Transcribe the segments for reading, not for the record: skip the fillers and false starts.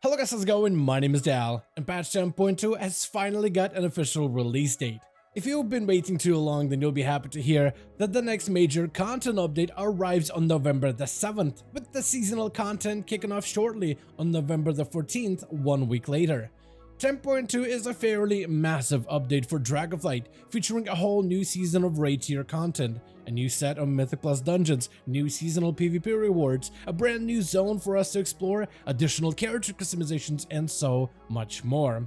Hello guys, how's it going? My name is Dal, and patch 10.2 has finally got an official release date. If you've been waiting too long, then you'll be happy to hear that the next major content update arrives on November the 7th, with the seasonal content kicking off shortly on November the 14th, 1 week later. 10.2 is a fairly massive update for Dragonflight, featuring a whole new season of raid tier content, a new set of Mythic Plus dungeons, new seasonal PvP rewards, a brand new zone for us to explore, additional character customizations, and so much more.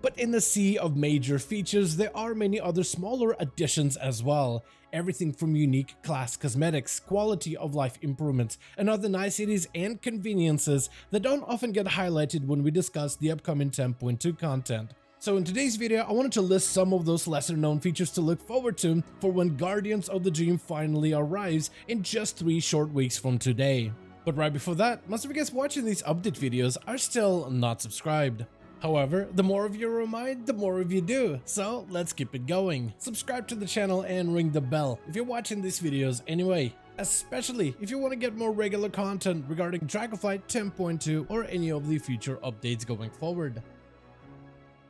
But in the sea of major features, there are many other smaller additions as well. Everything from unique class cosmetics, quality of life improvements, and other niceties and conveniences that don't often get highlighted when we discuss the upcoming 10.2 content. So in today's video, I wanted to list some of those lesser known features to look forward to for when Guardians of the Dream finally arrives in just 3 short weeks from today. But right before that, most of you guys watching these update videos are still not subscribed. However, the more of you remind, the more of you do, so let's keep it going. Subscribe to the channel and ring the bell if you're watching these videos anyway, especially if you want to get more regular content regarding Dragonflight 10.2 or any of the future updates going forward.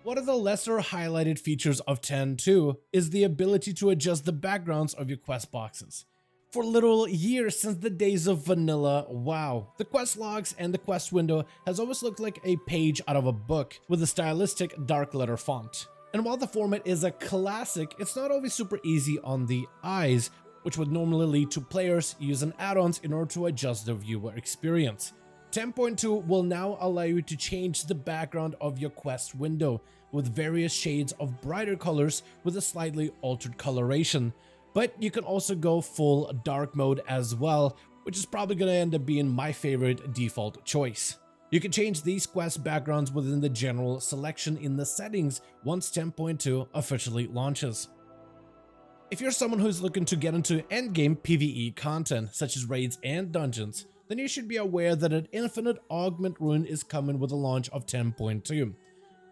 One of the lesser highlighted features of 10.2 is the ability to adjust the backgrounds of your quest boxes. For literal years since the days of vanilla WoW, the quest logs and the quest window has always looked like a page out of a book with a stylistic dark letter font. And while the format is a classic, it's not always super easy on the eyes, which would normally lead to players using add-ons in order to adjust the viewer experience. 10.2 will now allow you to change the background of your quest window with various shades of brighter colors with a slightly altered coloration. But you can also go full dark mode as well, which is probably going to end up being my favorite default choice. You can change these quest backgrounds within the general selection in the settings once 10.2 officially launches. If you're someone who's looking to get into endgame PvE content, such as raids and dungeons, then you should be aware that an infinite augment rune is coming with the launch of 10.2.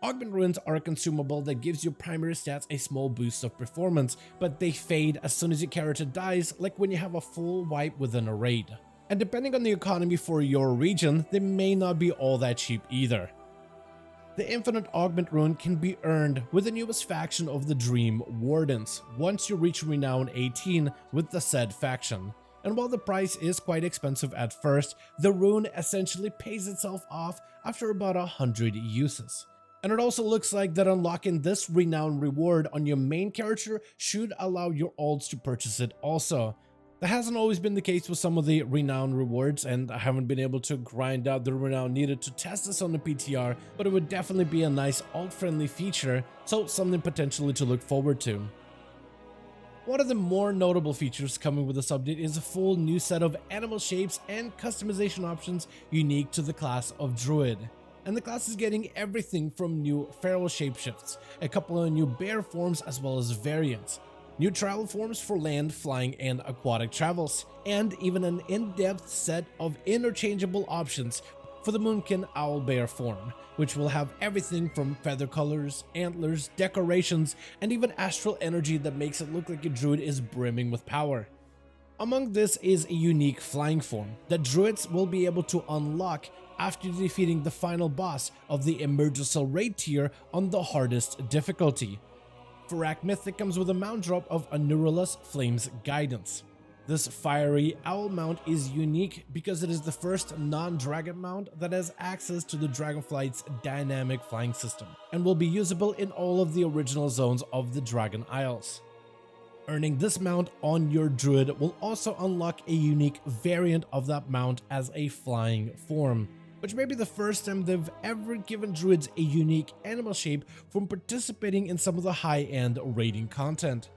Augment runes are a consumable that gives your primary stats a small boost of performance, but they fade as soon as your character dies, like when you have a full wipe within a raid. And depending on the economy for your region, they may not be all that cheap either. The infinite augment rune can be earned with the newest faction of the Dream Wardens, once you reach renown 18 with the said faction. And while the price is quite expensive at first, the rune essentially pays itself off after about 100 uses. And it also looks like that unlocking this renown reward on your main character should allow your alts to purchase it also. That hasn't always been the case with some of the renown rewards, and I haven't been able to grind out the renown needed to test this on the PTR, but it would definitely be a nice alt-friendly feature, so something potentially to look forward to. One of the more notable features coming with this update is a full new set of animal shapes and customization options unique to the class of Druid. And the class is getting everything from new feral shapeshifts, a couple of new bear forms as well as variants, new travel forms for land, flying, and aquatic travels, and even an in-depth set of interchangeable options for the Moonkin Owlbear form, which will have everything from feather colors, antlers, decorations, and even astral energy that makes it look like your druid is brimming with power. Among this is a unique flying form that druids will be able to unlock after defeating the final boss of the Emergency raid tier on the hardest difficulty. Farak Mythic comes with a mount drop of Anurulus Flame's Guidance. This fiery owl mount is unique because it is the first non-dragon mount that has access to the Dragonflight's dynamic flying system, and will be usable in all of the original zones of the Dragon Isles. Earning this mount on your druid will also unlock a unique variant of that mount as a flying form, which may be the first time they've ever given druids a unique animal shape from participating in some of the high-end raiding content.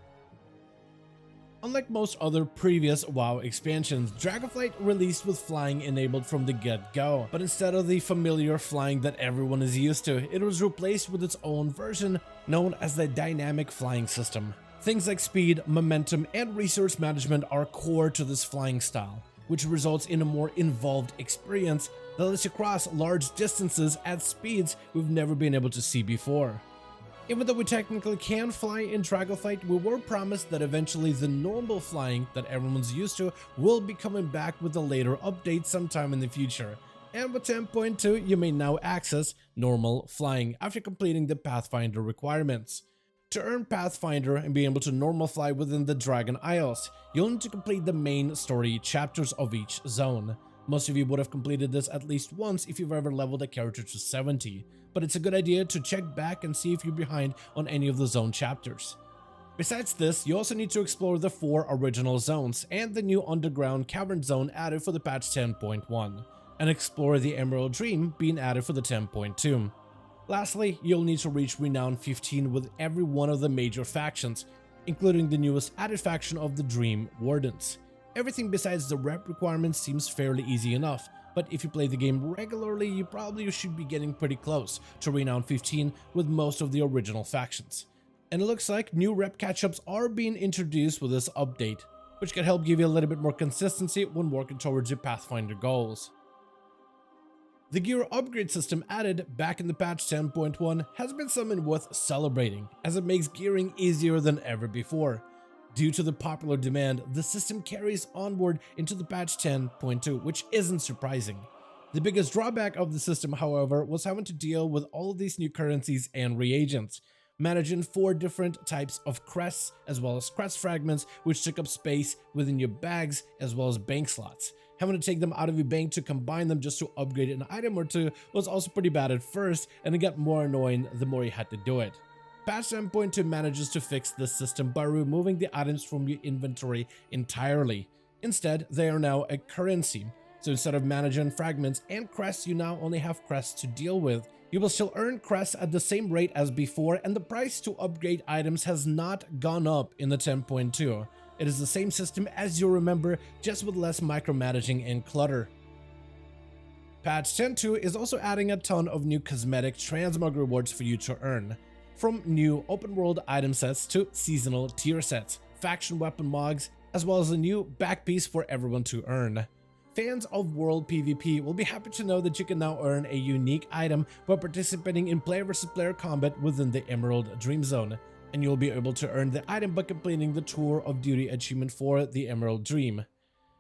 Unlike most other previous WoW expansions, Dragonflight released with flying enabled from the get-go, but instead of the familiar flying that everyone is used to, it was replaced with its own version known as the Dynamic Flying System. Things like speed, momentum, and resource management are core to this flying style, which results in a more involved experience that lets you cross large distances at speeds we've never been able to see before. Even though we technically can fly in Dragonflight, we were promised that eventually the normal flying that everyone's used to will be coming back with a later update sometime in the future. And with 10.2, you may now access normal flying after completing the Pathfinder requirements. To earn Pathfinder and be able to normal fly within the Dragon Isles, you'll need to complete the main story chapters of each zone. Most of you would have completed this at least once if you've ever leveled a character to 70, but it's a good idea to check back and see if you're behind on any of the zone chapters. Besides this, you also need to explore the 4 original zones and the new underground cavern zone added for the patch 10.1, and explore the Emerald Dream being added for the 10.2. Lastly, you'll need to reach Renown 15 with every one of the major factions, including the newest added faction of the Dream Wardens. Everything besides the rep requirements seems fairly easy enough, but if you play the game regularly, you probably should be getting pretty close to Renown 15 with most of the original factions. And it looks like new rep catch-ups are being introduced with this update, which can help give you a little bit more consistency when working towards your Pathfinder goals. The gear upgrade system added back in the patch 10.1 has been something worth celebrating, as it makes gearing easier than ever before. Due to the popular demand, the system carries onward into the patch 10.2, which isn't surprising. The biggest drawback of the system, however, was having to deal with all of these new currencies and reagents, managing 4 different types of crests, as well as crest fragments, which took up space within your bags, as well as bank slots. Having to take them out of your bank to combine them just to upgrade an item or two was also pretty bad at first, and it got more annoying the more you had to do it. Patch 10.2 manages to fix this system by removing the items from your inventory entirely. Instead, they are now a currency. So instead of managing fragments and crests, you now only have crests to deal with. You will still earn crests at the same rate as before, and the price to upgrade items has not gone up in the 10.2. It is the same system as you remember, just with less micromanaging and clutter. Patch 10.2 is also adding a ton of new cosmetic transmog rewards for you to earn. From new open world item sets to seasonal tier sets, faction weapon mogs, as well as a new back piece for everyone to earn. Fans of World PvP will be happy to know that you can now earn a unique item while participating in player versus player combat within the Emerald Dream Zone, and you'll be able to earn the item by completing the Tour of Duty achievement for the Emerald Dream.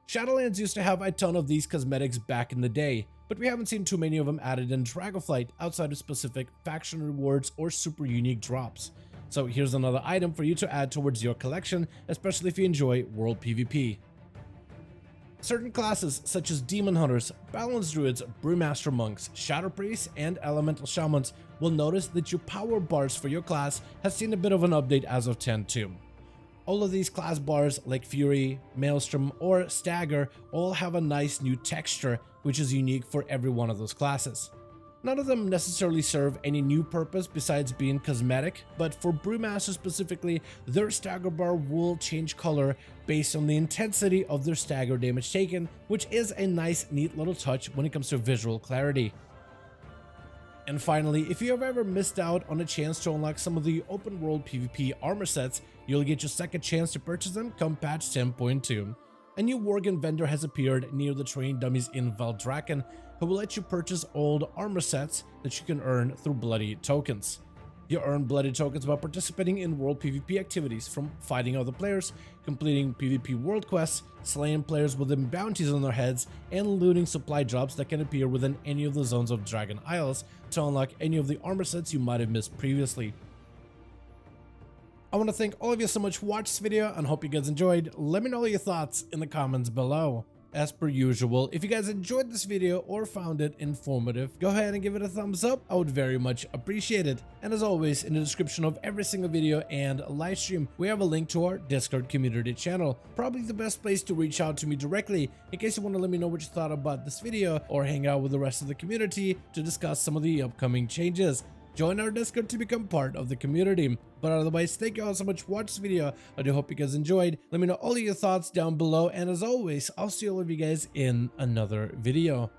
Shadowlands used to have a ton of these cosmetics back in the day, but we haven't seen too many of them added in Dragonflight outside of specific faction rewards or super unique drops. So here's another item for you to add towards your collection, especially if you enjoy World PvP. Certain classes such as Demon Hunters, Balance Druids, Brewmaster Monks, Shadow Priests, and Elemental Shamans will notice that your power bars for your class has seen a bit of an update as of 10.2. All of these class bars like Fury, Maelstrom, or Stagger all have a nice new texture which is unique for every one of those classes. None of them necessarily serve any new purpose besides being cosmetic, but for Brewmaster specifically, their stagger bar will change color based on the intensity of their stagger damage taken, which is a nice, neat little touch when it comes to visual clarity. And finally, if you have ever missed out on a chance to unlock some of the open world PvP armor sets, you'll get your second chance to purchase them come patch 10.2. A new Worgen vendor has appeared near the training dummies in Valdraken, who will let you purchase old armor sets that you can earn through bloody tokens. You earn bloody tokens by participating in world PvP activities, from fighting other players, completing PvP world quests, slaying players within bounties on their heads, and looting supply drops that can appear within any of the zones of Dragon Isles to unlock any of the armor sets you might have missed previously. I want to thank all of you so much for watching this video and hope you guys enjoyed. Let me know your thoughts in the comments below. As per usual, if you guys enjoyed this video or found it informative, go ahead and give it a thumbs up. I would very much appreciate it. And as always, in the description of every single video and live stream, we have a link to our Discord community channel. Probably the best place to reach out to me directly in case you want to let me know what you thought about this video or hang out with the rest of the community to discuss some of the upcoming changes. Join our Discord to become part of the community. But otherwise, thank you all so much for watching this video. I do hope you guys enjoyed. Let me know all of your thoughts down below. And as always, I'll see all of you guys in another video.